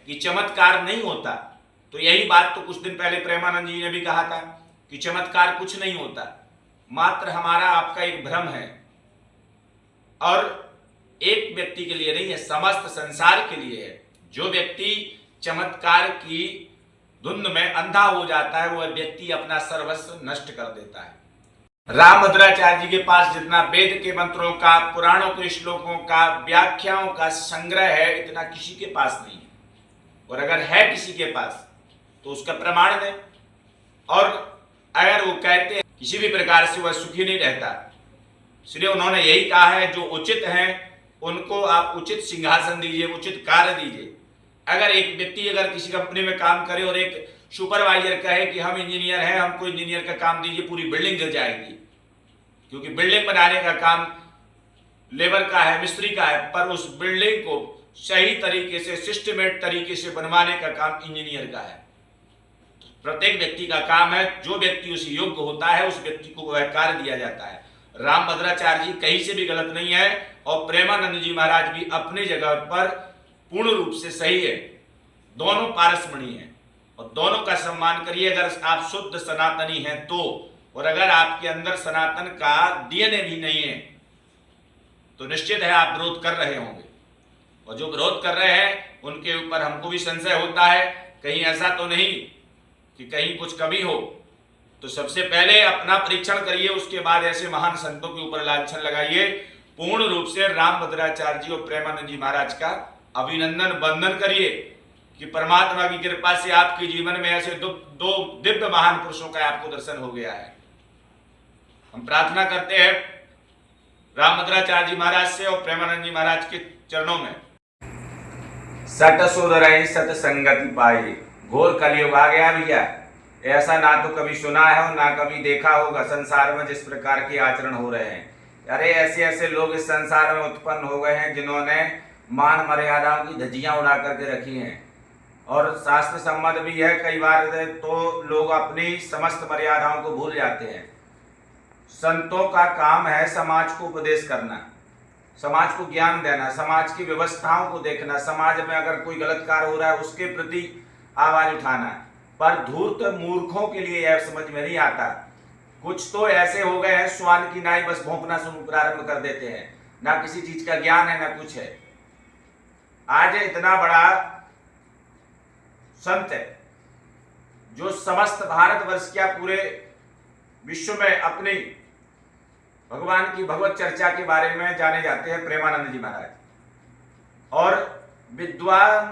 कि चमत्कार नहीं होता, तो यही बात तो कुछ दिन पहले प्रेमानंद जी ने भी कहा था कि चमत्कार कुछ नहीं होता, मात्र हमारा आपका एक भ्रम है, और एक व्यक्ति के लिए नहीं है, समस्त संसार के लिए है। जो व्यक्ति चमत्कार की धुंध में अंधा हो जाता है, वह व्यक्ति अपना सर्वस्व नष्ट कर देता है। रामभद्राचार्य जी के पास जितना वेद के मंत्रों का, पुराणों के श्लोकों का, व्याख्याओं का संग्रह है, इतना किसी के पास नहीं है। और अगर है किसी के पास तो उसका प्रमाण दें। और अगर वो कहते हैं किसी भी प्रकार से वह सुखी नहीं रहता, इसलिए उन्होंने यही कहा है जो उचित है उनको आप उचित सिंहासन दीजिए, उचित कार्य दीजिए। अगर एक व्यक्ति अगर किसी कंपनी में काम करे और एक सुपरवाइजर कहे कि हम इंजीनियर हैं, हमको इंजीनियर का काम दीजिए, पूरी बिल्डिंग गिर जाएगी, क्योंकि बिल्डिंग बनाने का काम लेबर का है, मिस्त्री का है, पर उस बिल्डिंग को सही तरीके से, सिस्टमेटिक तरीके से बनवाने का काम इंजीनियर का है। प्रत्येक व्यक्ति का काम है, जो व्यक्ति उस योग्य होता है उस व्यक्ति को वह कार्य दिया जाता है। रामभद्राचार्य जी कहीं से भी गलत नहीं है और प्रेमानंद जी महाराज भी अपनी जगह पर पूर्ण रूप से सही है। दोनों पारसमणि हैं और दोनों का सम्मान करिए अगर आप शुद्ध सनातनी हैं तो। और अगर आपके अंदर सनातन का डीएनए भी नहीं है तो निश्चित है आप विरोध कर रहे होंगे, और जो विरोध कर रहे हैं उनके ऊपर हमको भी संशय होता है, कहीं ऐसा तो नहीं कि कहीं कुछ कमी हो। तो सबसे पहले अपना परीक्षण करिए, उसके बाद ऐसे महान संतों के ऊपर लांछन लगाइए। पूर्ण रूप से रामभद्राचार्य जी और प्रेमानंद जी महाराज का अभिनंदन वंदन करिए कि परमात्मा की कृपा से आपके जीवन में ऐसे दो दिव्य महान पुरुषों का आपको दर्शन हो गया है। हम प्रार्थना करते हैं रामभद्राचार्य जी महाराज से और प्रेमानंद जी महाराज के चरणों में। सत सुधरहि सत संगति पाई, घोर कलयुग आ गया भैया। ऐसा ना तो कभी सुना है और ना कभी देखा होगा संसार में जिस प्रकार के आचरण हो रहे हैं। अरे ऐसे ऐसे लोग इस संसार में उत्पन्न हो गए हैं जिन्होंने मान मर्यादाओं की धज्जियां उड़ा करके रखी हैं, और शास्त्र सम्मत भी है। कई बार तो लोग अपनी समस्त मर्यादाओं को भूल जाते हैं। संतों का काम है समाज को उपदेश करना, समाज को ज्ञान देना, समाज की व्यवस्थाओं को देखना, समाज में अगर कोई गलत कार्य हो रहा है उसके प्रति आवाज उठाना। पर धूर्त मूर्खों के लिए यह समझ में नहीं आता। कुछ तो ऐसे हो गए हैं श्वान की नाई, बस भौंकना शुरू प्रारंभ कर देते हैं, ना किसी चीज का ज्ञान है ना कुछ है। आज इतना बड़ा संत है जो समस्त भारतवर्ष क्या पूरे विश्व में अपनी भगवान की भगवत चर्चा के बारे में जाने जाते हैं, प्रेमानंद जी महाराज। और विद्वान